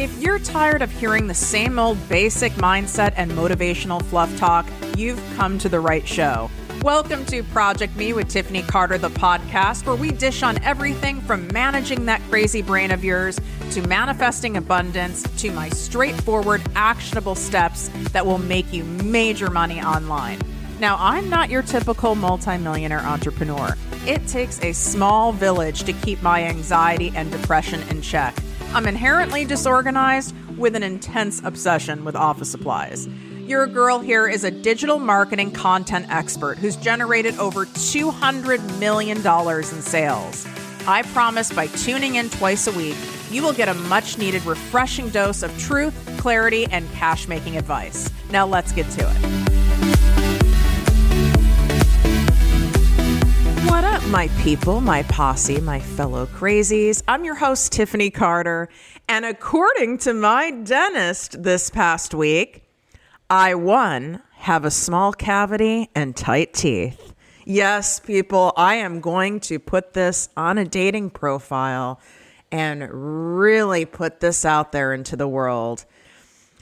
If you're tired of hearing the same old basic mindset and motivational fluff talk, you've come to the right show. Welcome to ProjectME with Tiffany Carter, the podcast, where we dish on everything from managing that crazy brain of yours to manifesting abundance to my straightforward, actionable steps that will make you major money online. Now, I'm not your typical multimillionaire entrepreneur. It takes a small village to keep my anxiety and depression in check. I'm inherently disorganized with an intense obsession with office supplies. Your girl here is a digital marketing content expert who's generated over $200 million in sales. I promise by tuning in twice a week, you will get a much needed refreshing dose of truth, clarity, and cash-making advice. Now let's get to it. What up, my people, my posse, my fellow crazies? I'm your host, Tiffany Carter, and according to my dentist this past week, I, one, have a small cavity and tight teeth. Yes, people, I am going to put this on a dating profile and really put this out there into the world.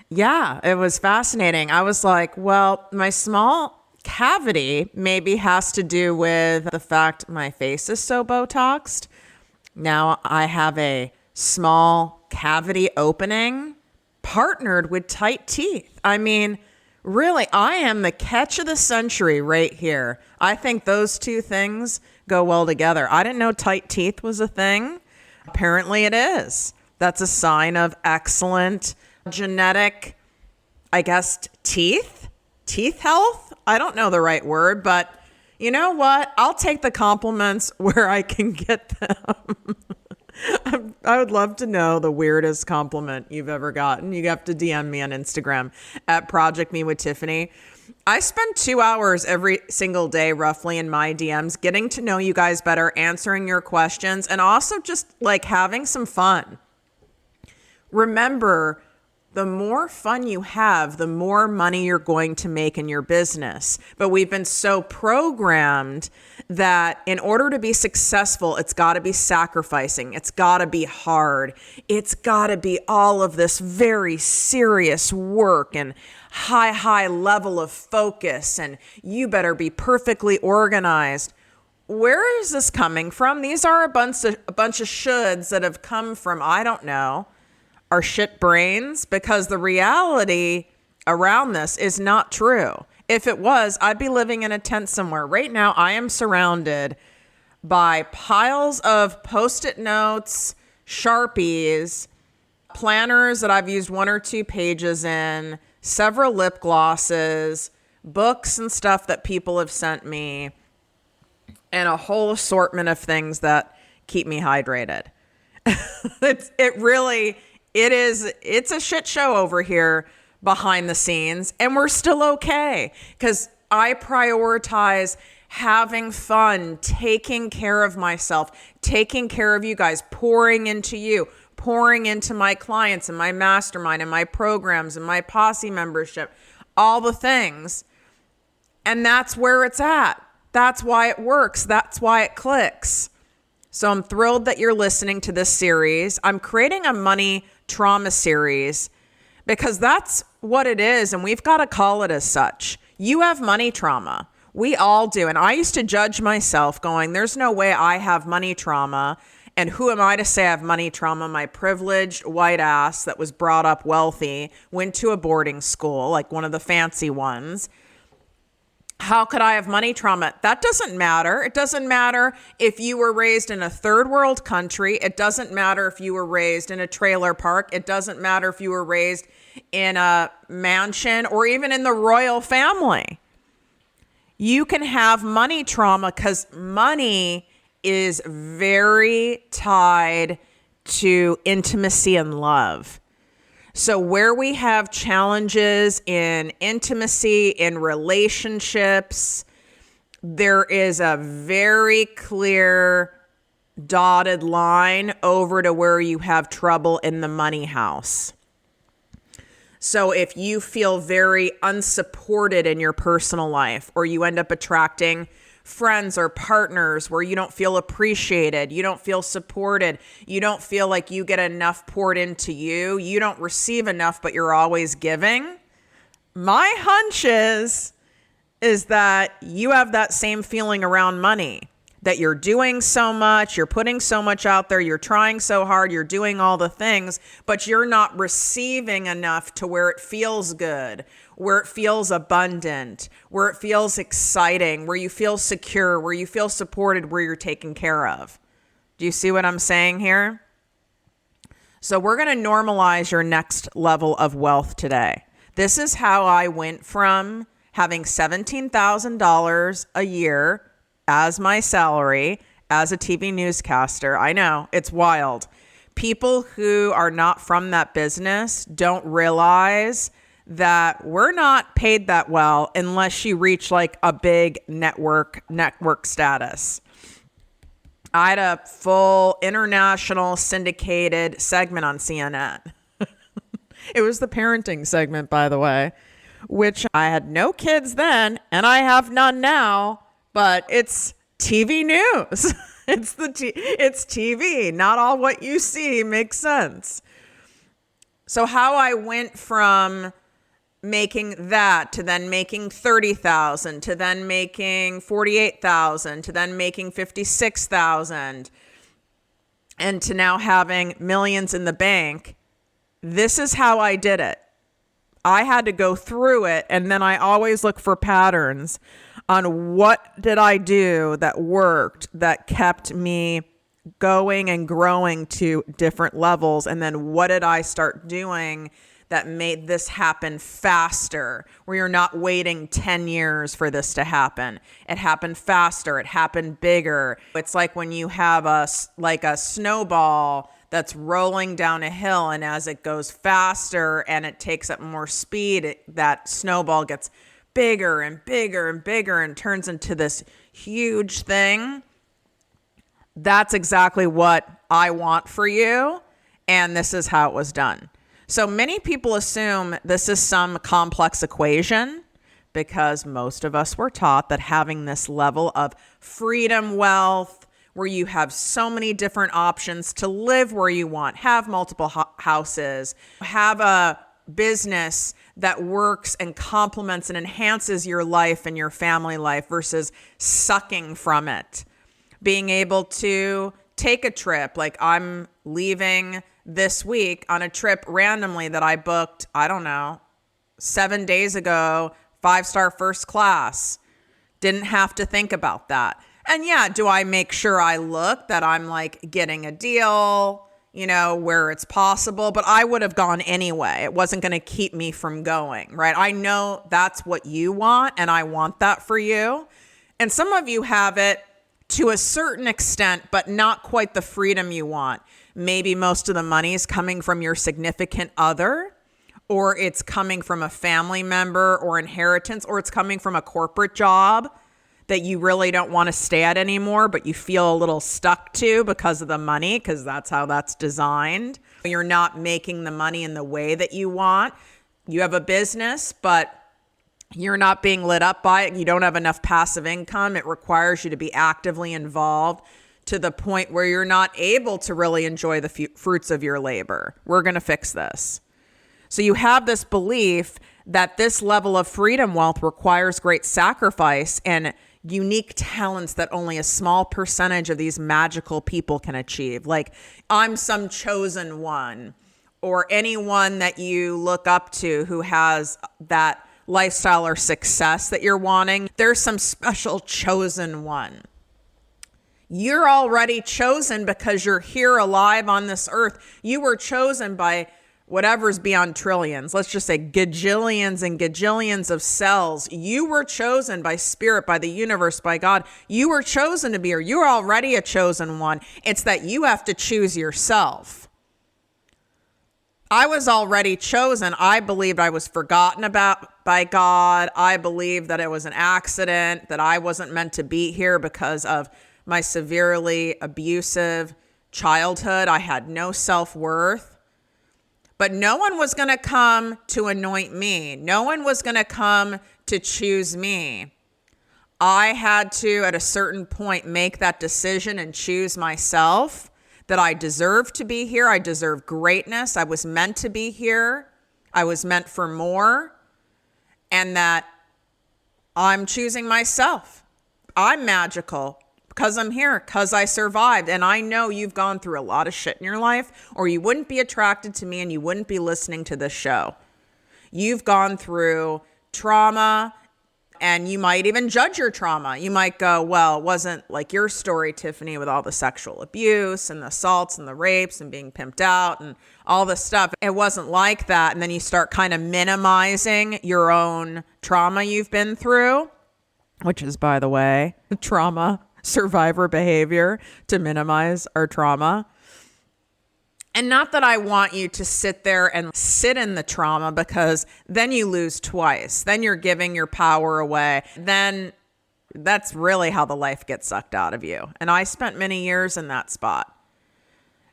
Yeah, it was fascinating. I was like, well, my small cavity maybe has to do with the fact my face is so Botoxed. Now I have a small cavity opening partnered with tight teeth. I mean, really, I am the catch of the century right here. I think those two things go well together. I didn't know tight teeth was a thing. Apparently it is. That's a sign of excellent genetic, I guess, teeth health. I don't know the right word, but you know what? I'll take the compliments where I can get them. I would love to know the weirdest compliment you've ever gotten. You have to DM me on Instagram at ProjectME with Tiffany. I spend 2 hours every single day roughly in my DMs getting to know you guys better, answering your questions, and also just like having some fun. Remember, the more fun you have, the more money you're going to make in your business. But we've been so programmed that in order to be successful, it's got to be sacrificing. It's got to be hard. It's got to be all of this very serious work and high level of focus. And you better be perfectly organized. Where is this coming from? These are a bunch of shoulds that have come from, I don't know, our shit brains, because the reality around this is not true. If it was, I'd be living in a tent somewhere. Right now, I am surrounded by piles of Post-it notes, Sharpies, planners that I've used 1 or 2 pages in, several lip glosses, books and stuff that people have sent me, and a whole assortment of things that keep me hydrated. It's a shit show over here behind the scenes, and we're still okay because I prioritize having fun, taking care of myself, taking care of you guys, pouring into you, pouring into my clients and my mastermind and my programs and my posse membership, all the things. And that's where it's at. That's why it works. That's why it clicks. So I'm thrilled that you're listening to this series. I'm creating a money trauma series because that's what it is, and we've got to call it as such. You have money trauma. We all do. And I used to judge myself going, there's no way I have money trauma. And who am I to say I have money trauma? My privileged white ass that was brought up wealthy, went to a boarding school, like one of the fancy ones. How could I have money trauma? That doesn't matter. It doesn't matter if you were raised in a third world country. It doesn't matter if you were raised in a trailer park. It doesn't matter if you were raised in a mansion or even in the royal family. You can have money trauma because money is very tied to intimacy and love. So where we have challenges in intimacy, in relationships, there is a very clear dotted line over to where you have trouble in the money house. So if you feel very unsupported in your personal life, or you end up attracting friends or partners where you don't feel appreciated, you don't feel supported, you don't feel like you get enough poured into you, you don't receive enough, but you're always giving. My hunch is that you have that same feeling around money, that you're doing so much, you're putting so much out there, you're trying so hard, you're doing all the things, but you're not receiving enough to where it feels good, where it feels abundant, where it feels exciting, where you feel secure, where you feel supported, where you're taken care of. Do you see what I'm saying here? So we're going to normalize your next level of wealth today. This is how I went from having $17,000 a year as my salary as a TV newscaster. I know, it's wild. People who are not from that business don't realize that we're not paid that well unless you reach like a big network status. I had a full international syndicated segment on CNN. It was the parenting segment, by the way, which I had no kids then and I have none now, but it's TV news. It's TV. Not all what you see makes sense. So how I went from making that to then making 30,000 to then making 48,000 to then making 56,000 and to now having millions in the bank. This is how I did it. I had to go through it, and then I always look for patterns on what did I do that worked, that kept me going and growing to different levels, and then what did I start doing that made this happen faster, where you're not waiting 10 years for this to happen. It happened faster. It happened bigger. It's like when you have a snowball that's rolling down a hill, and as it goes faster and it takes up more speed, that snowball gets bigger and bigger and bigger and turns into this huge thing. That's exactly what I want for you, and this is how it was done. So many people assume this is some complex equation because most of us were taught that having this level of freedom wealth, where you have so many different options to live where you want, have multiple houses, have a business that works and complements and enhances your life and your family life versus sucking from it. Being able to take a trip, like I'm leaving this week on a trip randomly that I booked, 7 days ago, 5-star first class. Didn't have to think about that. And yeah, do I make sure I look that I'm like getting a deal, where it's possible, but I would have gone anyway. It wasn't going to keep me from going, right? I know that's what you want, and I want that for you. And some of you have it to a certain extent, but not quite the freedom you want. Maybe most of the money is coming from your significant other, or it's coming from a family member or inheritance, or it's coming from a corporate job that you really don't want to stay at anymore, but you feel a little stuck to because of the money, because that's how that's designed. You're not making the money in the way that you want. You have a business, but you're not being lit up by it. You don't have enough passive income. It requires you to be actively involved to the point where you're not able to really enjoy the fruits of your labor. We're going to fix this. So you have this belief that this level of freedom wealth requires great sacrifice and unique talents that only a small percentage of these magical people can achieve. Like, I'm some chosen one, or anyone that you look up to who has that lifestyle or success that you're wanting. There's some special chosen one. You're already chosen because you're here alive on this earth. You were chosen by whatever's beyond trillions. Let's just say gajillions and gajillions of cells. You were chosen by spirit, by the universe, by God. You were chosen to be here. You're already a chosen one. It's that you have to choose yourself. I was already chosen. I believed I was forgotten about by God. I believed that it was an accident, that I wasn't meant to be here because of my severely abusive childhood. I had no self-worth. But no one was going to come to anoint me. No one was going to come to choose me. I had to, at a certain point, make that decision and choose myself, that I deserve to be here. I deserve greatness. I was meant to be here. I was meant for more. And that I'm choosing myself. I'm magical because I'm here, because I survived. And I know you've gone through a lot of shit in your life, or you wouldn't be attracted to me and you wouldn't be listening to this show. You've gone through trauma, and you might even judge your trauma. You might go, well, it wasn't like your story, Tiffany, with all the sexual abuse and the assaults and the rapes and being pimped out and all this stuff. It wasn't like that. And then you start kind of minimizing your own trauma you've been through, which is, by the way, trauma survivor behavior, to minimize our trauma. And not that I want you to sit there and sit in the trauma, because then you lose twice. Then you're giving your power away. Then that's really how the life gets sucked out of you. And I spent many years in that spot.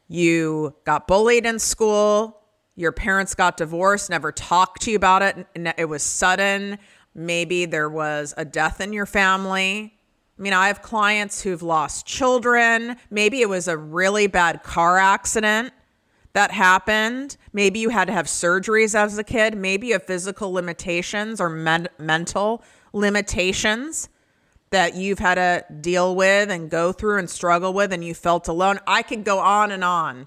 You got bullied in school. Your parents got divorced, never talked to you about it. It was sudden. Maybe there was a death in your family. I mean, I have clients who've lost children. Maybe it was a really bad car accident that happened. Maybe you had to have surgeries as a kid. Maybe you have physical limitations or mental limitations that you've had to deal with and go through and struggle with, and you felt alone. I could go on and on.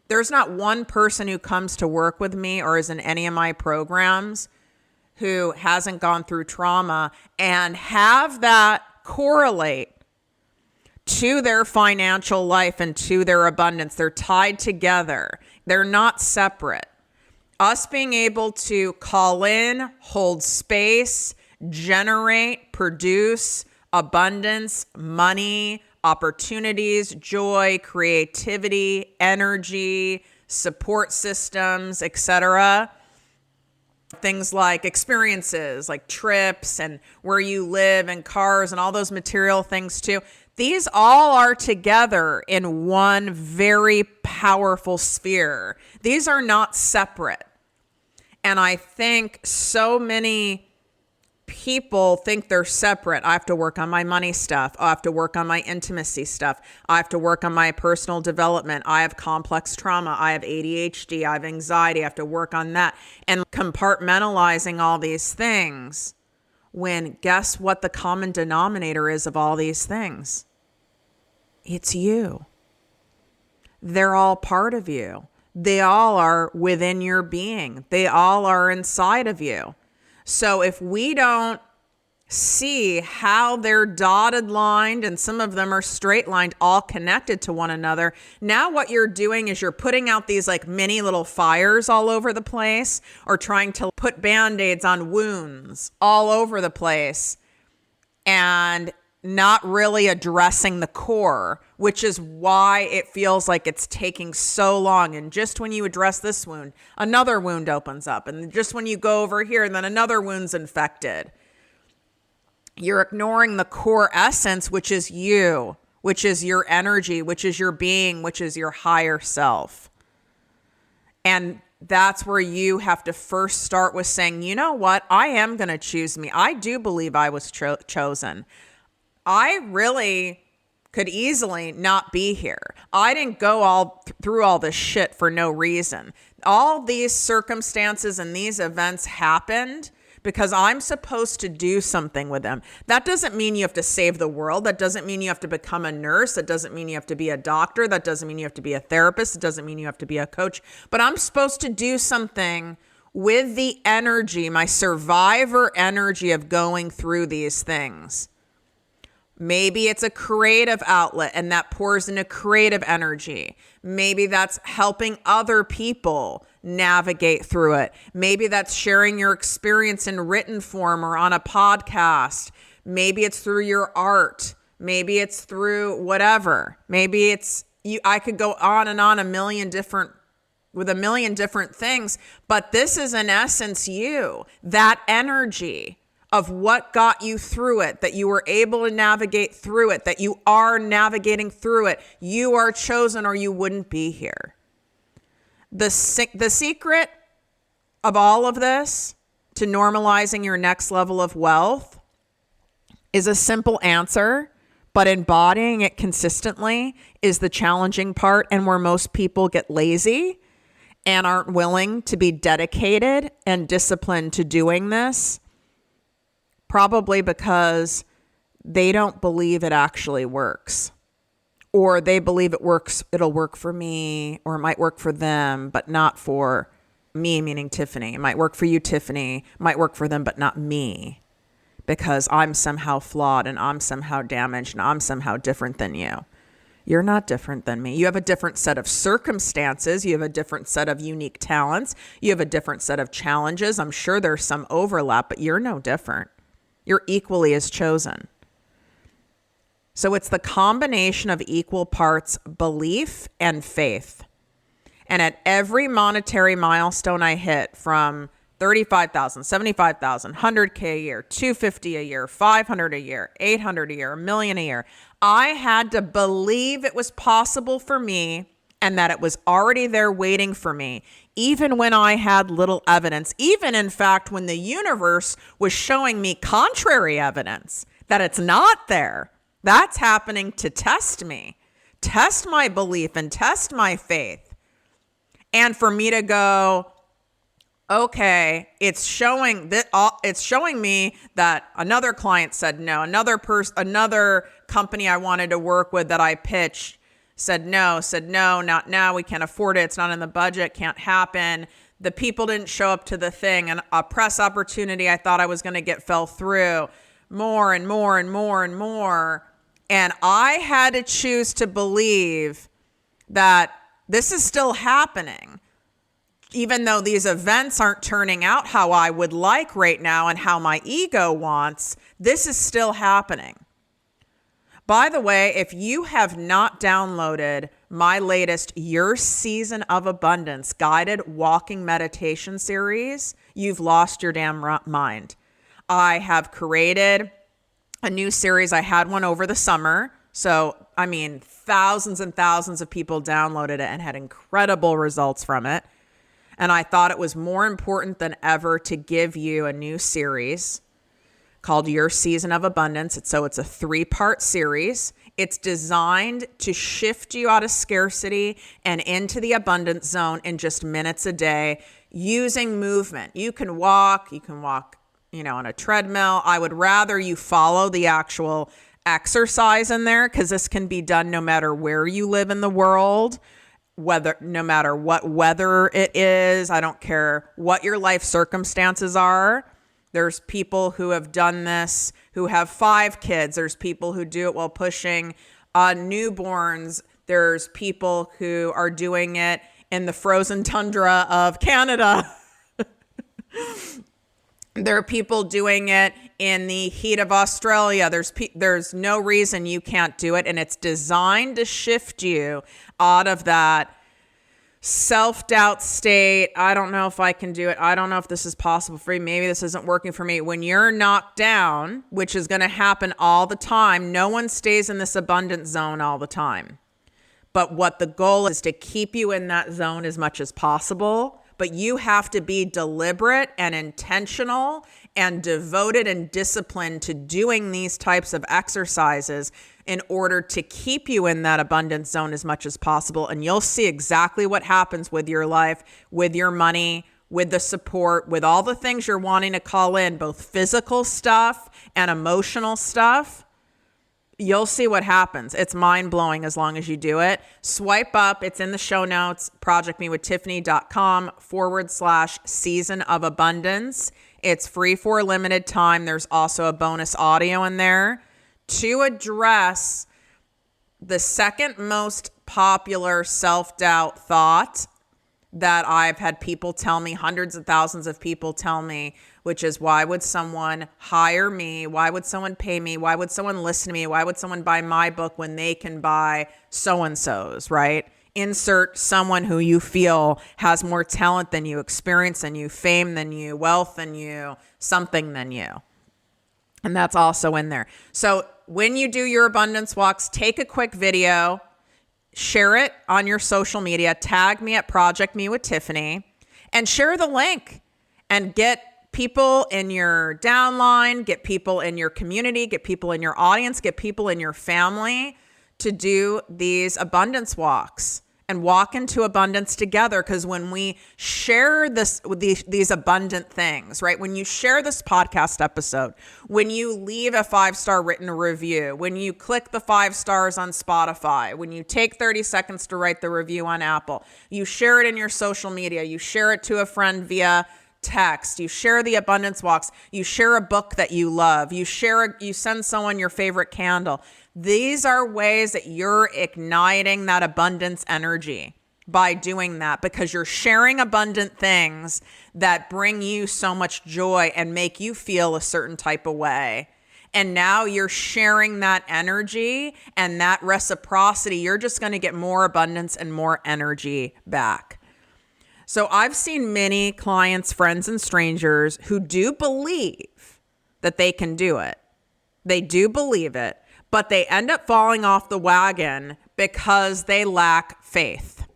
There's not one person who comes to work with me or is in any of my programs who hasn't gone through trauma and have that correlate to their financial life and to their abundance. They're tied together. They're not separate. Us being able to call in, hold space, generate, produce abundance, money, opportunities, joy, creativity, energy, support systems, etc. Things like experiences, like trips and where you live and cars and all those material things too. These all are together in one very powerful sphere. These are not separate. And I think so many people think they're separate. I have to work on my money stuff. I have to work on my intimacy stuff. I have to work on my personal development. I have complex trauma. I have ADHD. I have anxiety. I have to work on that. And compartmentalizing all these things, when guess what the common denominator is of all these things? It's you. They're all part of you. They all are within your being. They all are inside of you. So if we don't see how they're dotted lined, and some of them are straight lined, all connected to one another, now what you're doing is you're putting out these like mini little fires all over the place, or trying to put band-aids on wounds all over the place, and not really addressing the core, which is why it feels like it's taking so long. And just when you address this wound, another wound opens up. And just when you go over here, and then another wound's infected. You're ignoring the core essence, which is you, which is your energy, which is your being, which is your higher self. And that's where you have to first start with saying, you know what? I am going to choose me. I do believe I was chosen. I really could easily not be here. I didn't go through all this shit for no reason. All these circumstances and these events happened because I'm supposed to do something with them. That doesn't mean you have to save the world. That doesn't mean you have to become a nurse. That doesn't mean you have to be a doctor. That doesn't mean you have to be a therapist. It doesn't mean you have to be a coach. But I'm supposed to do something with the energy, my survivor energy of going through these things. Maybe it's a creative outlet and that pours into creative energy. Maybe that's helping other people navigate through it. Maybe that's sharing your experience in written form or on a podcast. Maybe it's through your art. Maybe it's through whatever. Maybe it's you. I could go on and on with a million different things, but this is in essence you, that energy of what got you through it, that you were able to navigate through it, that you are navigating through it. You are chosen or you wouldn't be here. The secret of all of this to normalizing your next level of wealth is a simple answer, but embodying it consistently is the challenging part, and where most people get lazy and aren't willing to be dedicated and disciplined to doing this, probably because they don't believe it actually works. Or they believe it'll work for me, or it might work for them, but not for me, meaning Tiffany. It might work for you, Tiffany. It might work for them, but not me, because I'm somehow flawed and I'm somehow damaged and I'm somehow different than you. You're not different than me. You have a different set of circumstances. You have a different set of unique talents. You have a different set of challenges. I'm sure there's some overlap, but you're no different. You're equally as chosen. So it's the combination of equal parts belief and faith. And at every monetary milestone I hit, from 35,000, 75,000, 100K a year, 250 a year, 500 a year, 800 a year, $1 million a year, I had to believe it was possible for me and that it was already there waiting for me, even when I had little evidence, even in fact, when the universe was showing me contrary evidence that it's not there. That's happening to test me, test my belief and test my faith. And for me to go, okay, it's showing me that another client said no, another company I wanted to work with that I pitched said no, not now, we can't afford it, it's not in the budget, can't happen. The people didn't show up to the thing, and a press opportunity I thought I was going to get fell through, more and more and more and more. And I had to choose to believe that this is still happening, even though these events aren't turning out how I would like right now and how my ego wants. This is still happening. By the way, if you have not downloaded my latest Your Season of Abundance guided walking meditation series, you've lost your damn mind. I have created a new series. I had one over the summer. So, I mean, thousands and thousands of people downloaded it and had incredible results from it. And I thought it was more important than ever to give you a new series called Your Season of Abundance. It's a 3-part series. It's designed to shift you out of scarcity and into the abundance zone in just minutes a day using movement. You can walk, on a treadmill. I would rather you follow the actual exercise in there, because this can be done no matter where you live in the world, no matter what weather it is. I don't care what your life circumstances are. There's people who have done this who have 5 kids. There's people who do it while pushing newborns. There's people who are doing it in the frozen tundra of Canada. There are people doing it in the heat of Australia. There's no reason you can't do it. And it's designed to shift you out of that self-doubt state. I don't know if I can do it. I don't know if this is possible for me. Maybe this isn't working for me. When you're knocked down, which is going to happen all the time, no one stays in this abundance zone all the time. But what the goal is to keep you in that zone as much as possible. But you have to be deliberate and intentional and devoted and disciplined to doing these types of exercises in order to keep you in that abundance zone as much as possible. And you'll see exactly what happens with your life, with your money, with the support, with all the things you're wanting to call in, both physical stuff and emotional stuff. You'll see what happens. It's mind-blowing as long as you do it. Swipe up. It's in the show notes, projectmewithtiffany.com/season of abundance. It's free for a limited time. There's also a bonus audio in there to address the second most popular self-doubt thought that I've had people tell me, hundreds of thousands of people tell me, which is, why would someone hire me? Why would someone pay me? Why would someone listen to me? Why would someone buy my book when they can buy so-and-so's, right? Insert someone who you feel has more talent than you, experience than you, fame than you, wealth than you, something than you. And that's also in there. So when you do your abundance walks, take a quick video, share it on your social media, tag me at ProjectME with Tiffany, and share the link and get people in your downline, get people in your community, get people in your audience, get people in your family to do these abundance walks and walk into abundance together. Because when we share these abundant things, right? When you share this podcast episode, when you leave a 5-star written review, when you click the 5 stars on Spotify, when you take 30 seconds to write the review on Apple, you share it in your social media, you share it to a friend via text, you share the abundance walks, you share a book that you love, you send someone your favorite candle. These are ways that you're igniting that abundance energy by doing that, because you're sharing abundant things that bring you so much joy and make you feel a certain type of way. And now you're sharing that energy and that reciprocity. You're just going to get more abundance and more energy back. So I've seen many clients, friends, and strangers who do believe that they can do it. They do believe it, but they end up falling off the wagon because they lack faith.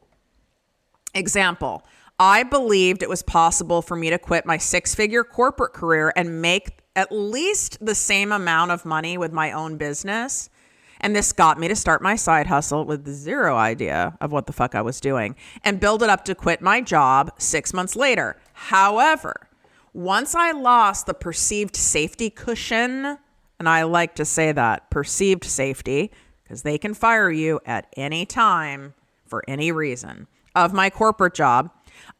Example, I believed it was possible for me to quit my 6-figure corporate career and make at least the same amount of money with my own business. And this got me to start my side hustle with zero idea of what the fuck I was doing and build it up to quit my job 6 months later. However, once I lost the perceived safety cushion, and I like to say that, perceived safety, because they can fire you at any time for any reason, of my corporate job,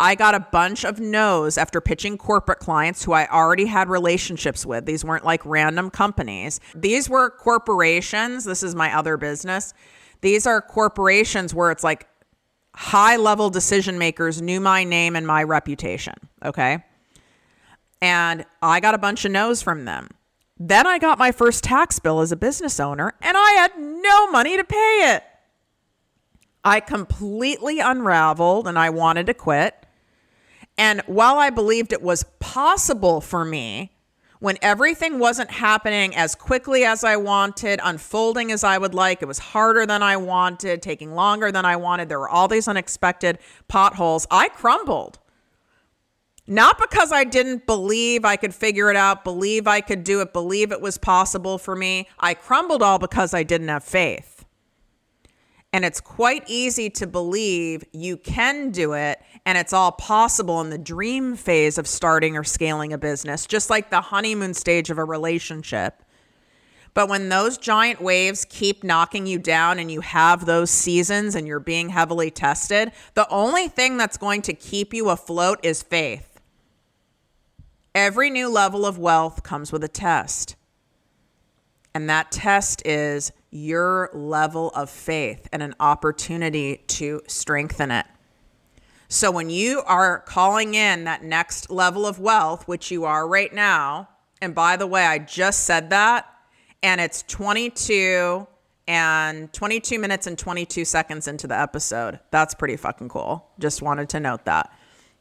I got a bunch of no's after pitching corporate clients who I already had relationships with. These weren't like random companies. These were corporations. This is my other business. These are corporations where it's like high-level decision makers knew my name and my reputation, okay? And I got a bunch of no's from them. Then I got my first tax bill as a business owner, and I had no money to pay it. I completely unraveled and I wanted to quit. And while I believed it was possible for me, when everything wasn't happening as quickly as I wanted, unfolding as I would like, it was harder than I wanted, taking longer than I wanted, there were all these unexpected potholes, I crumbled. Not because I didn't believe I could figure it out, believe I could do it, believe it was possible for me. I crumbled all because I didn't have faith. And it's quite easy to believe you can do it and it's all possible in the dream phase of starting or scaling a business, just like the honeymoon stage of a relationship. But when those giant waves keep knocking you down and you have those seasons and you're being heavily tested, the only thing that's going to keep you afloat is faith. Every new level of wealth comes with a test. And that test is your level of faith and an opportunity to strengthen it. So when you are calling in that next level of wealth, which you are right now, and by the way, I just said that, and it's 22 minutes and 22 seconds into the episode. That's pretty fucking cool. Just wanted to note that.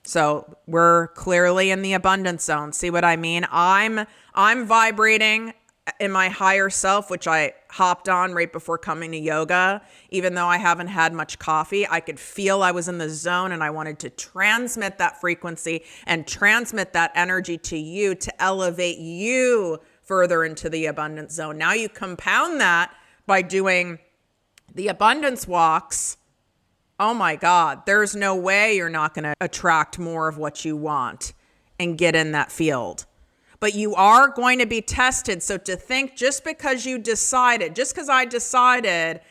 So we're clearly in the abundance zone. See what I mean? I'm vibrating in my higher self, which I hopped on right before coming to yoga. Even though I haven't had much coffee, I could feel I was in the zone and I wanted to transmit that frequency and transmit that energy to you to elevate you further into the abundance zone. Now you compound that by doing the abundance walks. Oh my God, there's no way you're not going to attract more of what you want and get in that field. But you are going to be tested. So to think just because I decided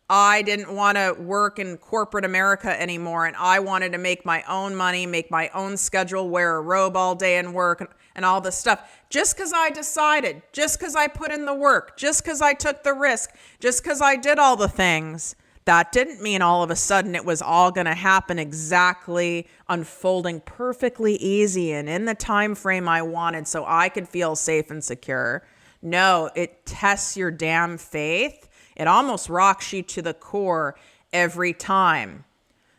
I didn't want to work in corporate America anymore and I wanted to make my own money, make my own schedule, wear a robe all day and work and all this stuff. Just because I decided, just because I put in the work, just because I took the risk, just because I did all the things, that didn't mean all of a sudden it was all going to happen exactly, unfolding perfectly easy and in the time frame I wanted so I could feel safe and secure. No, it tests your damn faith. It almost rocks you to the core every time.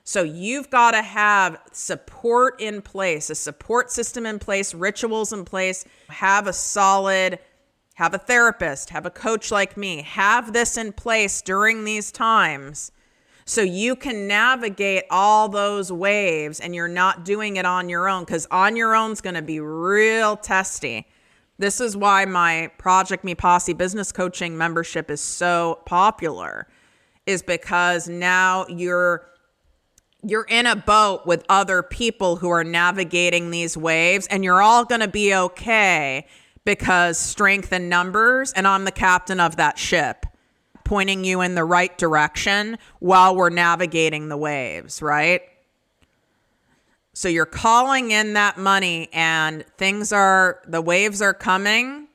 So you've got to have support in place, a support system in place, rituals in place, have a therapist, have a coach like me, have this in place during these times So you can navigate all those waves and you're not doing it on your own, because on your own is going to be real testy. This is why my ProjectME Posse business coaching membership is so popular, is because now you're in a boat with other people who are navigating these waves, and you're all going to be okay because strength in numbers, and I'm the captain of that ship, pointing you in the right direction while we're navigating the waves, right? So you're calling in that money and the waves are coming.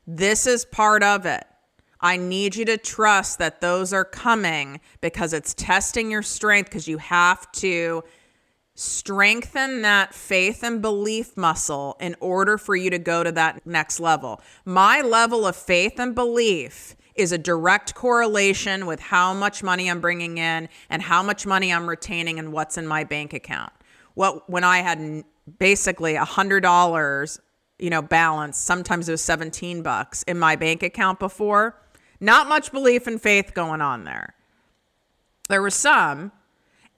This is part of it. I need you to trust that those are coming because it's testing your strength, because you have to strengthen that faith and belief muscle in order for you to go to that next level. My level of faith and belief is a direct correlation with how much money I'm bringing in and how much money I'm retaining and what's in my bank account. When I had basically $100, balance, sometimes it was $17 in my bank account before, not much belief and faith going on there. There was some,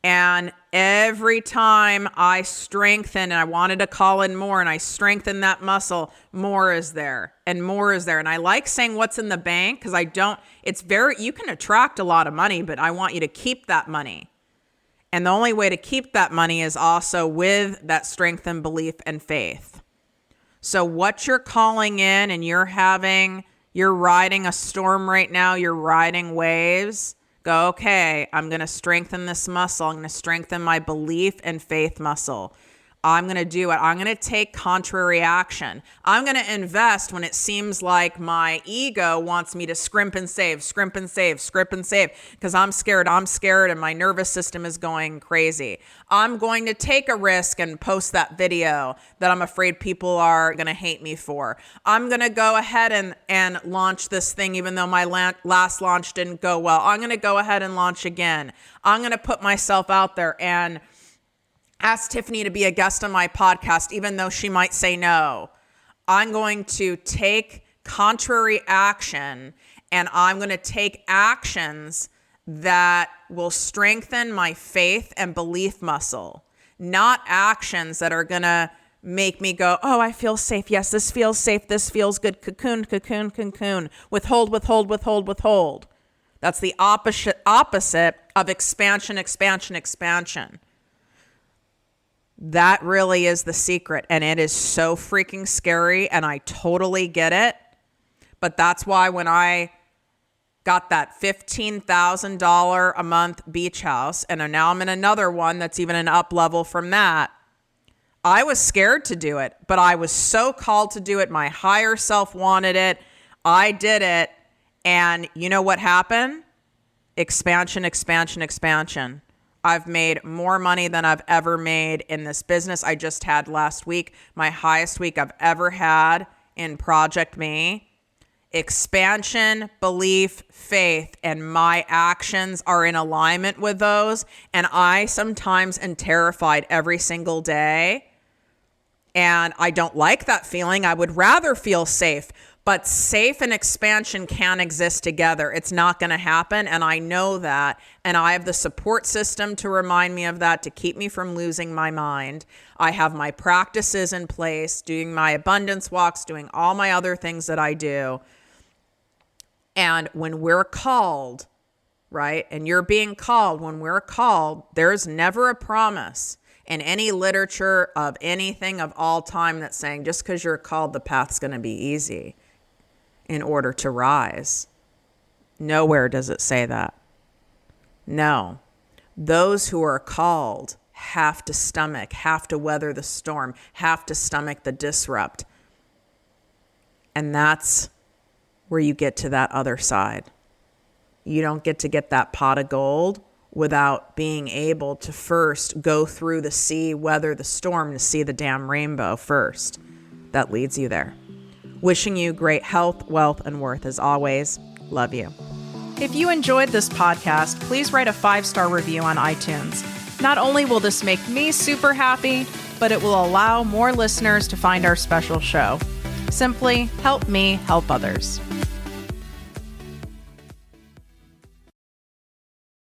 and every time I strengthen and I wanted to call in more and I strengthen that muscle, more is there and more is there. And I like saying what's in the bank because you can attract a lot of money, but I want you to keep that money. And the only way to keep that money is also with that strength and belief and faith. So what you're calling in and you're riding a storm right now, you're riding waves. Go, okay, I'm going to strengthen this muscle. I'm going to strengthen my belief and faith muscle. I'm going to do it. I'm going to take contrary action. I'm going to invest when it seems like my ego wants me to scrimp and save, because I'm scared, and my nervous system is going crazy. I'm going to take a risk and post that video that I'm afraid people are going to hate me for. I'm going to go ahead and launch this thing even though my last launch didn't go well. I'm going to go ahead and launch again. I'm going to put myself out there and ask Tiffany to be a guest on my podcast, even though she might say no. I'm going to take contrary action, and I'm going to take actions that will strengthen my faith and belief muscle, not actions that are going to make me go, oh, I feel safe. Yes, this feels safe. This feels good. Cocoon, cocoon, cocoon. Withhold, withhold, withhold, withhold. That's the opposite of expansion, expansion, expansion. That really is the secret, and it is so freaking scary, and I totally get it. But that's why when I got that $15,000 a month beach house, and now I'm in another one that's even an up level from that, I was scared to do it, but I was so called to do it. My higher self wanted it. I did it, and you know what happened? Expansion, expansion, expansion. I've made more money than I've ever made in this business. I just had last week my highest week I've ever had in ProjectME. Expansion, belief, faith, and my actions are in alignment with those. And I sometimes am terrified every single day. And I don't like that feeling. I would rather feel safe. But safe and expansion can't exist together. It's not going to happen, and I know that. And I have the support system to remind me of that, to keep me from losing my mind. I have my practices in place, doing my abundance walks, doing all my other things that I do. And when we're called, right, and you're being called, when we're called, there's never a promise in any literature of anything of all time that's saying just because you're called, the path's going to be easy in order to rise. Nowhere does it say that. No. Those who are called have to weather the storm, have to stomach the disrupt. And that's where you get to that other side. You don't get that pot of gold without being able to first go through the sea, weather the storm to see the damn rainbow first. That leads you there. Wishing you great health, wealth, and worth as always. Love you. If you enjoyed this podcast, please write a 5-star review on iTunes. Not only will this make me super happy, but it will allow more listeners to find our special show. Simply help me help others.